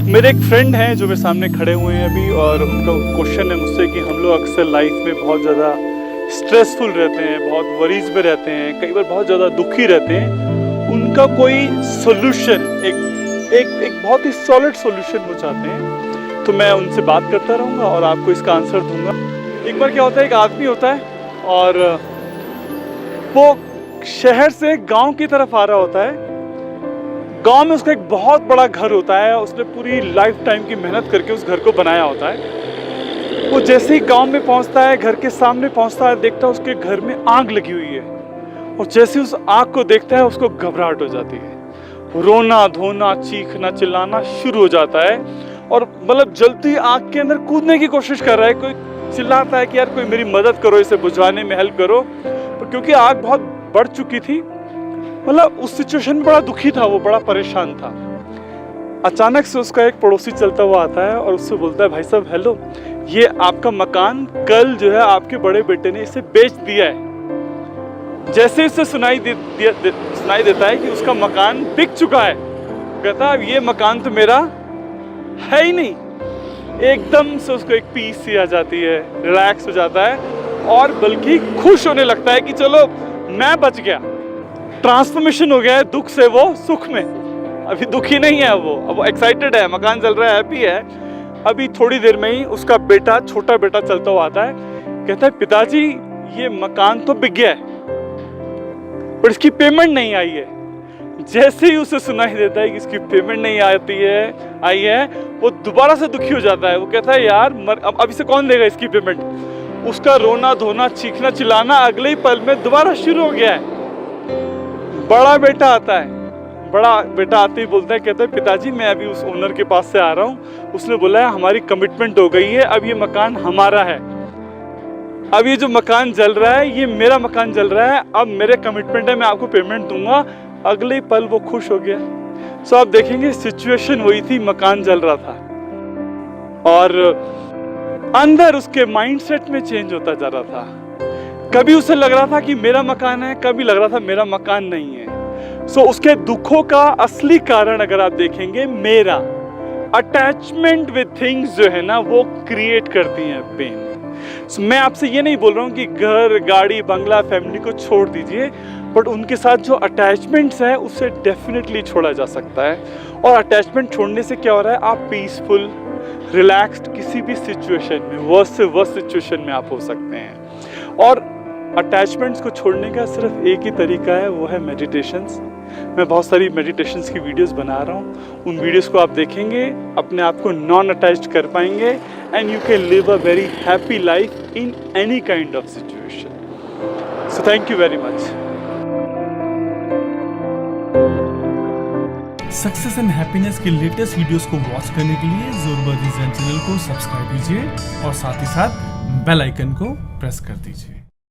मेरे एक फ्रेंड हैं जो मेरे सामने खड़े हुए हैं अभी, और उनका क्वेश्चन है मुझसे कि हम लोग अक्सर लाइफ में बहुत ज़्यादा स्ट्रेसफुल रहते हैं, बहुत वरीज में रहते हैं, कई बार बहुत ज़्यादा दुखी रहते हैं। उनका कोई सोल्यूशन, एक बहुत ही सॉलिड सोल्यूशन वो चाहते हैं। तो मैं उनसे बात करता रहूँगा और आपको इसका आंसर दूंगा। एक बार क्या होता है, एक आदमी होता है और वो शहर से गाँव की तरफ आ रहा होता है। गांव में उसका एक बहुत बड़ा घर होता है, उसने पूरी लाइफ टाइम की मेहनत करके उस घर को बनाया होता है। वो जैसे ही गांव में पहुंचता है, घर के सामने पहुंचता है, देखता है उसके घर में आग लगी हुई है, और जैसे उस आग को देखता है उसको घबराहट हो जाती है। रोना धोना, चीखना चिल्लाना शुरू हो जाता है, और मतलब जल्दी आग के अंदर कूदने की कोशिश कर रहा है। कोई चिल्लाता है कि यार कोई मेरी मदद करो, इसे बुझाने में हेल्प करो, पर क्योंकि आग बहुत बढ़ चुकी थी, मतलब उस सिचुएशन में बड़ा दुखी था, वो बड़ा परेशान था। अचानक से उसका एक पड़ोसी चलता हुआ आता है और उससे बोलता है, भाई साहब हेलो, ये आपका मकान कल जो है आपके बड़े बेटे ने इसे बेच दिया है। जैसे उसे सुनाई देता है कि उसका मकान बिक चुका है, कहता है ये मकान तो मेरा है ही नहीं। एकदम से उसको एक पीस सी आ जाती है, रिलैक्स हो जाता है, और बल्कि खुश होने लगता है कि चलो मैं बच गया। ट्रांसफॉर्मेशन हो गया है दुख से वो सुख में। अभी दुखी नहीं है वो, अब वो एक्साइटेड है, मकान चल रहा है, हैप्पी है। अभी थोड़ी देर में ही उसका बेटा, छोटा बेटा चलता हुआ आता है, कहता है पिताजी ये मकान तो बिक गया है, पर इसकी पेमेंट नहीं आई है। जैसे ही उसे सुनाई देता है कि इसकी पेमेंट नहीं आई है, वो दोबारा से दुखी हो जाता है। वो कहता है यार अब इसे कौन देगा इसकी पेमेंट। उसका रोना धोना, चीखना चिल्लाना अगले ही पल में दोबारा शुरू हो गया है। बड़ा बेटा आता है, बड़ा बेटा आते ही बोलता है, कहता है पिताजी मैं अभी उस ओनर के पास से आ रहा हूँ, उसने बोला है हमारी कमिटमेंट हो गई है, अब ये मकान हमारा है, अब ये जो मकान जल रहा है ये मेरा मकान जल रहा है, अब मेरे कमिटमेंट है, मैं आपको पेमेंट दूंगा। अगले ही पल वो खुश हो गया। सो आप देखेंगे सिचुएशन वही थी, मकान जल रहा था, और अंदर उसके माइंडसेट में चेंज होता जा रहा था। कभी उसे लग रहा था कि मेरा मकान है, कभी लग रहा था मेरा मकान नहीं है। सो उसके दुखों का असली कारण अगर आप देखेंगे, मेरा अटैचमेंट विद थिंग्स जो है ना, वो क्रिएट करती हैं पेन। सो मैं आपसे ये नहीं बोल रहा हूँ कि घर गाड़ी बंगला फैमिली को छोड़ दीजिए, बट उनके साथ जो अटैचमेंट्स है उसे डेफिनेटली छोड़ा जा सकता है। और अटैचमेंट छोड़ने से क्या हो रहा है, आप पीसफुल, रिलैक्स्ड किसी भी सिचुएशन में, वर्स्ट से वर्स्ट सिचुएशन में आप हो सकते हैं। और अटैचमेंट्स को छोड़ने का सिर्फ एक ही तरीका है, वो है मेडिटेशंस। मैं बहुत सारी मेडिटेशंस की वीडियोस बना रहा हूँ, उन वीडियोस को आप देखेंगे, अपने आप को नॉन अटैच्ड कर पाएंगे, and you can live a very happy life in any kind of situation. So thank you very much. Success and happiness के लेटेस्ट वीडियोस को वॉच करने के लिए ज़ोरबा डिज़ाइन चैनल को सब्सक्राइब कीजिए और साथ ही साथ बेल आइकन को प्रेस कर दीजिए।